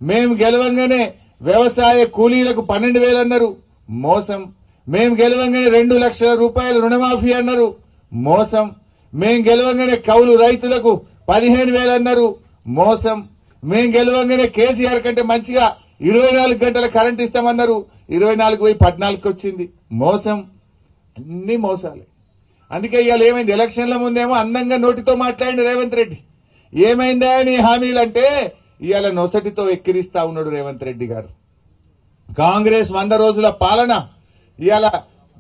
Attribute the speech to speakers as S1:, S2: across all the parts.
S1: మేము గెలవంగానే వ్యవసాయ కూలీలకు 12,000 అన్నారు, మోసం. మేము గెలవంగానే 2 లక్షల రూపాయలు రుణమాఫీ అన్నారు, మోసం. మేము గెలవంగానే కౌలు రైతులకు 15,000 అన్నారు, మోసం. మేము గెలవంగానే కేసీఆర్ కంటే మంచిగా 24 గంటల కరెంట్ ఇస్తామన్నారు, 24 పోయి 14కి వచ్చింది, మోసం. అన్ని మోసాలే. అందుకే ఇవాళ ఏమైంది, ఎలక్షన్ల ముందేమో అందంగా నోటితో మాట్లాడింది రేవంత్ రెడ్డి. ఏమైందా నీ హామీలంటే ఇవాళ నొసటితో ఎక్కిరిస్తా ఉన్నాడు రేవంత్ రెడ్డి గారు. కాంగ్రెస్ 100 రోజుల పాలన ఇవాళ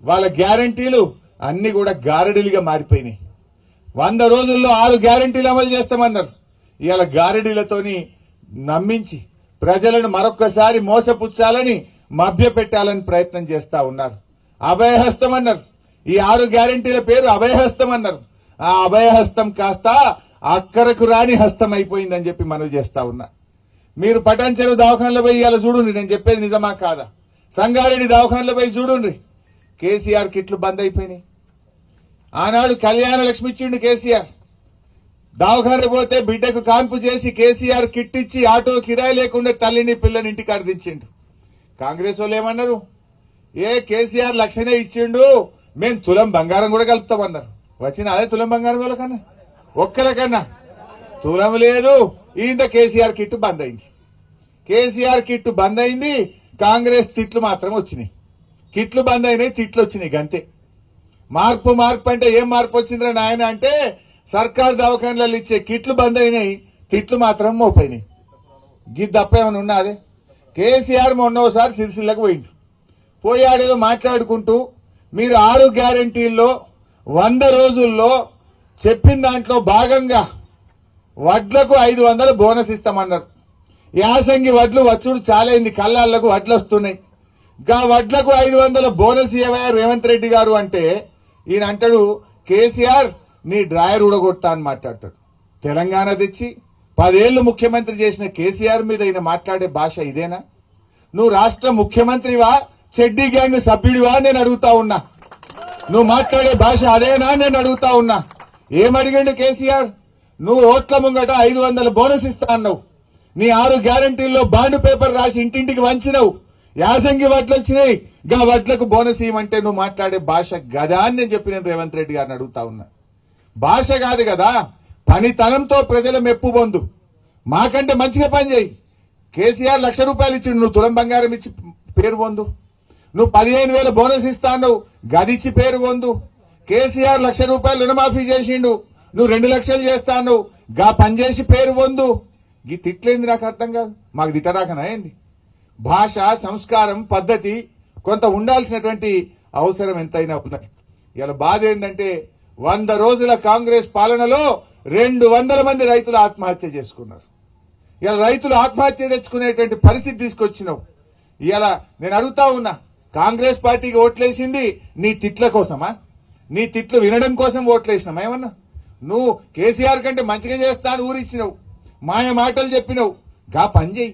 S1: వాళ్ళ గ్యారంటీలు అన్ని కూడా గారడీలుగా మారిపోయినాయి. 100 రోజుల్లో 6 గ్యారంటీలు అమలు చేస్తామన్నారు. ఇవాళ గారడీలతోని నమ్మించి ప్రజలను మరొక్కసారి మోసపుచ్చాలని మభ్యపెట్టాలని ప్రయత్నం చేస్తా ఉన్నారు. అభయహస్తం అన్నారు. ఈ 6 గ్యారంటీల పేరు అభయహస్తం అన్నారు. ఆ అభయహస్తం కాస్త అక్కరకు రాని హస్తం అయిపోయిందని చెప్పి మనవి చేస్తా ఉన్నా. మీరు పటాన్చెరు దవాఖానలో పోయి ఇవాళ చూడండి, నేను చెప్పేది నిజమా కాదా. సంగారెడ్డి దవాఖానలో పోయి చూడండి, కేసీఆర్ కిట్లు బంద్ అయిపోయినాయి. ఆనాడు కళ్యాణ లక్ష్మి ఇచ్చిండు కేసీఆర్. దవాఖాన పోతే బిడ్డకు కాన్పు చేసి కేసీఆర్ కిట్ ఇచ్చి ఆటో కిరాయి లేకుండా తల్లిని పిల్లని ఇంటికి దించిండు. కాంగ్రెస్ వాళ్ళు ఏమన్నారు, కేసీఆర్ లక్షనే ఇచ్చిండు, మేము తులం బంగారం కూడా కలుపుతామన్నారు. వచ్చిన అదే తులం బంగారం వాళ్ళకన్నా ఒక్కరికన్నా తులం లేదు. ఇంత కేసీఆర్ కిట్ బంద్ అయింది. కేసీఆర్ కిట్ బంద్ అయింది, కాంగ్రెస్ తిట్లు మాత్రం వచ్చినాయి. కిట్లు బంద్ అయినాయి, తిట్లు వచ్చినాయి, గంతే. మార్పు అంటే ఏం మార్పు వచ్చిందిరా నాయన అంటే సర్కార్ దవాఖానలలో ఇచ్చే కిట్లు బంద్ అయినాయి, తిట్లు మాత్రం మోపోయినాయి. గిద్ద తప్ప ఏమైనా ఉన్నదే. కేసీఆర్ మొన్నోసారి సిరిసిల్లకు పోయిండు. పోయాడేదో మాట్లాడుకుంటూ మీరు 6 గ్యారంటీల్లో 100 రోజుల్లో చెప్పిన దాంట్లో భాగంగా వడ్లకు 500 బోనస్ ఇస్తామన్నారు. యాసంగి వడ్లు వచ్చుడు చాలైంది, కళ్ళాళ్లకు వడ్లు వస్తున్నాయి. గా వడ్లకు 500 బోనస్ ఇవ్వయా రేవంత్ రెడ్డి గారు అంటే ఈయన అంటాడు, కేసీఆర్ నీ డ్రాయర్ ఊడగొడతా అని మాట్లాడతాడు. తెలంగాణ తెచ్చి 10 ఏళ్లు ముఖ్యమంత్రి చేసిన కేసీఆర్ మీద ఈయన మాట్లాడే భాష ఇదేనా? నువ్వు రాష్ట్ర ముఖ్యమంత్రివా, చెడ్డీ గ్యాంగ్ సభ్యుడివా నేను అడుగుతా ఉన్నా. నువ్వు మాట్లాడే భాష అదేనా నేను అడుగుతా ఉన్నా. ఏమడిగాడు కేసీఆర్? నువ్వు ఓట్ల ముంగట 500 బోనస్ ఇస్తా అన్నావు. నీ 6 గ్యారంటీల్లో బాండ్ పేపర్ రాసి ఇంటింటికి వంచినవు. యాసంగి వడ్లు వచ్చినాయి, గా వడ్లకు బోనస్ ఇవ్వమంటే నువ్వు మాట్లాడే భాష గదా అని నేను చెప్పి నేను రేవంత్ రెడ్డి గారిని అడుగుతా ఉన్నా. భాష కాదు కదా, పనితనంతో ప్రజల మెప్పు పొందు. మాకంటే మంచిగా పని చేయి. కేసీఆర్ 1 లక్ష రూపాయలు ఇచ్చిండు, నువ్వు తులం బంగారం ఇచ్చి పేరు పొందు. నువ్వు 15,000 బోనస్ ఇస్తా అన్నావు, గదిచ్చి పేరు పొందు. కేసీఆర్ 1 లక్ష రూపాయలు రుణమాఫీ చేసిండు, నువ్వు 2 లక్షలు చేస్తా అన్నావు, గా పనిచేసి పేరు పొందు. ఈ తిట్లేంది నాకు అర్థం కాదు. మాకు తిట్టరాకనా ఏంది? భాష, సంస్కారం, పద్ధతి కొంత ఉండాల్సినటువంటి అవసరం ఎంతైనా ఉన్నది. ఇలా బాధ ఏంటంటే 100 రోజుల కాంగ్రెస్ పాలనలో 200 మంది రైతులు ఆత్మహత్య చేసుకున్నారు. ఇలా రైతులు ఆత్మహత్య తెచ్చుకునేటువంటి పరిస్థితి తీసుకొచ్చినావు. ఇలా నేను అడుగుతా ఉన్నా, కాంగ్రెస్ పార్టీకి ఓట్లేసింది నీ తిట్ల కోసమా? నీ తిట్లు వినడం కోసం ఓట్లేసినామా ఏమన్నా? నువ్వు కేసీఆర్ కంటే మంచిగా చేస్తా అని ఊరిచ్చినావు, మాయ మాటలు చెప్పినావు. గా పని చేయి.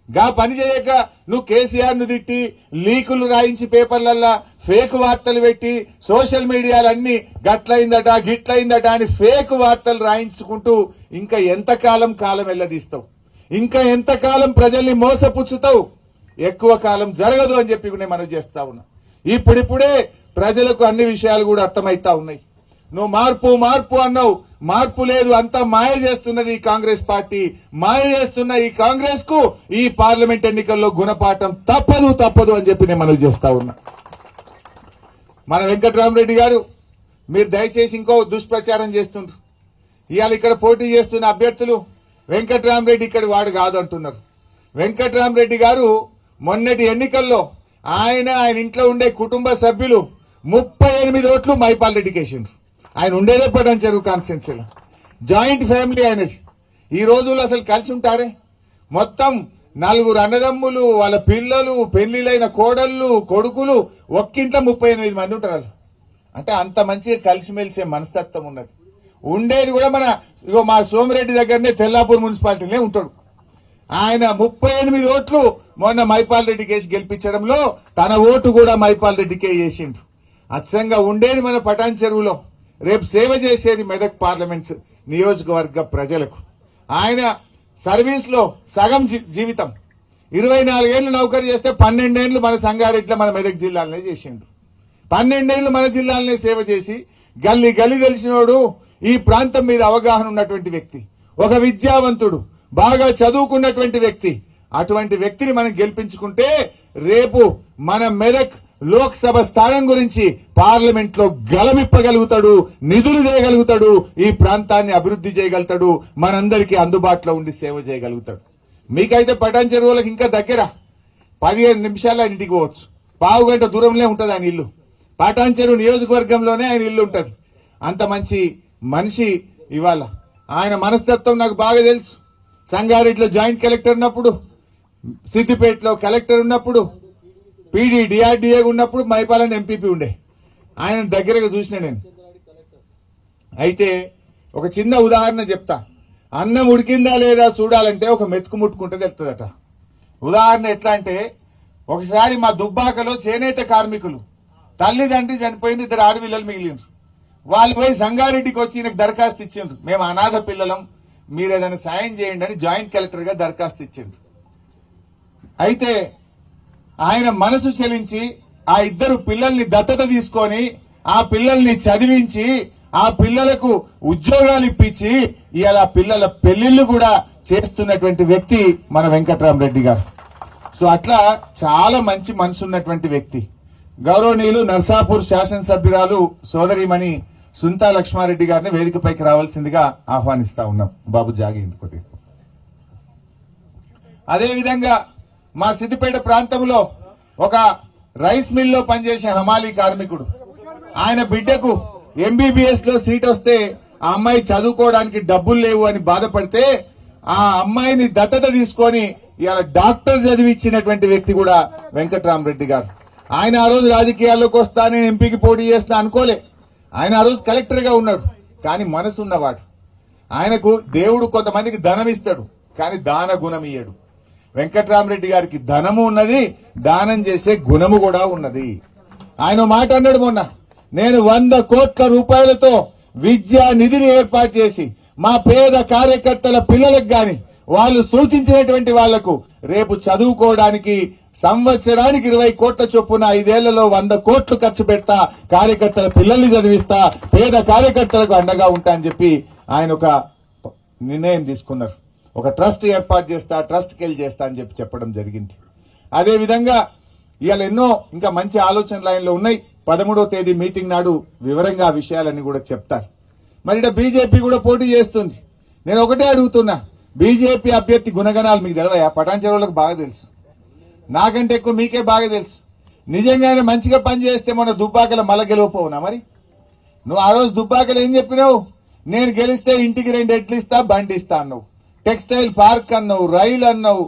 S1: గా పని చేయక నువ్వు కేసీఆర్ ను తిట్టి లీకులు రాయించి పేపర్లల్లా ఫేక్ వార్తలు పెట్టి సోషల్ మీడియాలన్నీ గట్లయిందట గిట్లయిందట అని ఫేక్ వార్తలు రాయించుకుంటూ ఇంకా ఎంతకాలం కాలం వెళ్లదీస్తావు? ఇంకా ఎంతకాలం ప్రజల్ని మోసపుచ్చుతావు? ఎక్కువ కాలం జరగదు అని చెప్పి నేను మనవి చేస్తా ఉన్నా. ఇప్పుడిప్పుడే ప్రజలకు అన్ని విషయాలు కూడా అర్థమైతా ఉన్నాయి. నువ్వు మార్పు అన్నావు, మార్పు లేదు, అంతా మాయ చేస్తున్నది ఈ కాంగ్రెస్ పార్టీ. మాయ చేస్తున్న ఈ కాంగ్రెస్ కు ఈ పార్లమెంట్ ఎన్నికల్లో గుణపాఠం తప్పదు అని చెప్పి నేను మనవి చేస్తా ఉన్నా. మన వెంకట్రామరెడ్డి గారు, మీరు దయచేసి ఇంకో దుష్ప్రచారం చేస్తుండ్రు. ఇవాళ ఇక్కడ పోటీ చేస్తున్న అభ్యర్థులు వెంకట్రామరెడ్డి ఇక్కడ వాడు కాదు అంటున్నారు. వెంకట్రామరెడ్డి గారు మొన్నటి ఎన్నికల్లో ఆయన ఇంట్లో ఉండే కుటుంబ సభ్యులు 38 ఓట్లు మైపాల్ రెడ్డికి వేసిండ్రు. ఆయన ఉండేదే పటాన్చెరు కాన్స్టిట్యున్సీలో. జాయింట్ ఫ్యామిలీ ఆయనది. ఈ రోజుల్లో అసలు కలిసి ఉంటారే? మొత్తం 4 అన్నదమ్ములు, వాళ్ళ పిల్లలు, పెళ్లిలైన కోడళ్లు, కొడుకులు, ఒక్కింట్లో 38 మంది ఉంటారు. అంటే అంత మంచిగా కలిసిమెలిసే మనస్తత్వం ఉన్నది. ఉండేది కూడా మా సోమిరెడ్డి దగ్గరనే తెల్లాపూర్ మున్సిపాలిటీనే ఉంటాడు. ఆయన 38 ఓట్లు మొన్న మైపాల్ రెడ్డి కేసు గెలిపించడంలో తన ఓటు కూడా మైపాల్ రెడ్డికే వేసిండు. అచ్చంగా ఉండేది మన పటాన్చెరువులో, రేపు సేవ చేసేది మెదక్ పార్లమెంట్ నియోజకవర్గ ప్రజలకు. ఆయన సర్వీస్ లో సగం జీవితం 24 ఏళ్లు నౌకరీ చేస్తే 12 ఏళ్లు మన సంగారెడ్డిలో మన మెదక్ జిల్లాలనే చేసిండు. 12 ఏళ్లు మన జిల్లాలనే సేవ చేసి గల్లీ గల్లీ తెలిసినోడు, ఈ ప్రాంతం మీద అవగాహన ఉన్నటువంటి వ్యక్తి, ఒక విద్యావంతుడు, బాగా చదువుకున్నటువంటి వ్యక్తి. అటువంటి వ్యక్తిని మనం గెలిపించుకుంటే రేపు మన మెదక్ లోక్సభ స్థానం గురించి పార్లమెంట్ లో గలమిప్పగలుగుతాడు, నిధులు చేయగలుగుతాడు, ఈ ప్రాంతాన్ని అభివృద్ధి చేయగలుగుతాడు, మనందరికీ అందుబాటులో ఉండి సేవ చేయగలుగుతాడు. మీకైతే పటాన్ చెరువులకు ఇంకా దగ్గర 15 నిమిషాల్లో ఇంటికి పోవచ్చు. పావు గంట దూరంలో ఉంటది ఆయన ఇల్లు. పటాన్ చెరువు నియోజకవర్గంలోనే ఆయన ఇల్లు ఉంటది. అంత మంచి మనిషి. ఇవాళ ఆయన మనస్తత్వం నాకు బాగా తెలుసు. సంగారెడ్డిలో జాయింట్ కలెక్టర్ ఉన్నప్పుడు, సిద్దిపేటలో కలెక్టర్ ఉన్నప్పుడు, పీడీ డిఆర్డీఏ ఉన్నప్పుడు మైపాలన్ ఎంపీపీ ఉండే. ఆయన దగ్గరగా చూసిన నేను. అయితే ఒక చిన్న ఉదాహరణ చెప్తా. అన్నం ఉడికిందా లేదా చూడాలంటే ఒక మెతుకు ముట్టుకుంటే తెలుస్తుందట. ఉదాహరణ ఎట్లా అంటే, ఒకసారి మా దుబ్బాకలో చేనేత కార్మికులు తల్లిదండ్రి చనిపోయింది, 2 ఆడపిల్లలు మిగిలిండ్రు. వాళ్ళు పోయి సంగారెడ్డికి వచ్చి ఈయనకు దరఖాస్తు ఇచ్చిండ్రు. మేము అనాథ పిల్లలం, మీరు ఏదైనా సాయం చేయండి అని జాయింట్ కలెక్టర్ గా దరఖాస్తు ఇచ్చిండ్రు. అయితే ఆయన మనసు చెలించి ఆ 2 పిల్లల్ని దత్తత తీసుకొని ఆ పిల్లల్ని చదివించి ఆ పిల్లలకు ఉద్యోగాలు ఇప్పించి ఇవాళ పిల్లల పెళ్లిళ్లు కూడా చేస్తున్నటువంటి వ్యక్తి మన వెంకట్రామరెడ్డి గారు. సో అట్లా చాలా మంచి మనసు ఉన్నటువంటి వ్యక్తి. గౌరవనీయులు నర్సాపూర్ శాసనసభ్యురాలు సోదరిమణి సుంతా లక్ష్మారెడ్డి గారిని వేదికపైకి రావాల్సిందిగా ఆహ్వానిస్తా ఉన్నాం. బాబు జాగేందుకు. అదేవిధంగా మా సిద్దిపేట ప్రాంతంలో ఒక రైస్ మిల్లో పనిచేసే హమాలీ కార్మికుడు, ఆయన బిడ్డకు ఎంబీబీఎస్ లో సీట్ వస్తే ఆ అమ్మాయి చదువుకోవడానికి డబ్బులు లేవు అని బాధపడితే ఆ అమ్మాయిని దత్తత తీసుకొని ఇవాళ డాక్టర్ చదివించినటువంటి వ్యక్తి కూడా వెంకట్రామరెడ్డి గారు. ఆయన ఆ రోజు రాజకీయాల్లోకి వస్తా, నేను ఎంపీకి పోటీ చేస్తా అనుకోలే. ఆయన ఆ రోజు కలెక్టర్ గా ఉన్నాడు. కానీ మనసు ఉన్నవాడు. ఆయనకు దేవుడు కొంతమందికి ధనం ఇస్తాడు, కానీ దాన గుణం ఇయ్యడు. వెంకట్రామరెడ్డి గారికి ధనము ఉన్నది, దానం చేసే గుణము కూడా ఉన్నది. ఆయన మాట అన్నాడు మొన్న, నేను 100 కోట్ల రూపాయలతో విద్యా నిధిని ఏర్పాటు చేసి మా పేద కార్యకర్తల పిల్లలకు గాని, వాళ్ళు సూచించినటువంటి వాళ్లకు రేపు చదువుకోవడానికి సంవత్సరానికి 20 కోట్ల చొప్పున 5 ఏళ్లలో 100 కోట్లు ఖర్చు పెడతా, కార్యకర్తల పిల్లల్ని చదివిస్తా, పేద కార్యకర్తలకు అండగా ఉంటా అని చెప్పి ఆయన ఒక నిర్ణయం తీసుకున్నారు. ఒక ట్రస్ట్ ఏర్పాటు చేస్తా, ట్రస్ట్కి వెళ్ళి చేస్తా అని చెప్పి చెప్పడం జరిగింది. అదేవిధంగా ఇవాళ ఎన్నో ఇంకా మంచి ఆలోచన లైన్లో ఉన్నాయి. 13వ తేదీ మీటింగ్ నాడు వివరంగా ఆ విషయాలన్నీ కూడా చెప్తారు. మరి ఇక్కడ బీజేపీ కూడా పోటీ చేస్తుంది. నేను ఒకటే అడుగుతున్నా, బీజేపీ అభ్యర్థి గుణగణాలు మీకు తెలియదా? పటాన్ చెరువులకు బాగా తెలుసు, నాకంటే ఎక్కువ మీకే బాగా తెలుసు. నిజంగానే మంచిగా పనిచేస్తే మన దుబ్బాకల మల గెలవపోవునా? మరి నువ్వు ఆ రోజు దుబ్బాకలు ఏం చెప్పినావు? నేను గెలిస్తే ఇంటికి 2 ఎడ్లు ఇస్తా, బండి ఇస్తా అన్నావు, టెక్స్టైల్ పార్క్ అన్నావు, రైలు అన్నావు,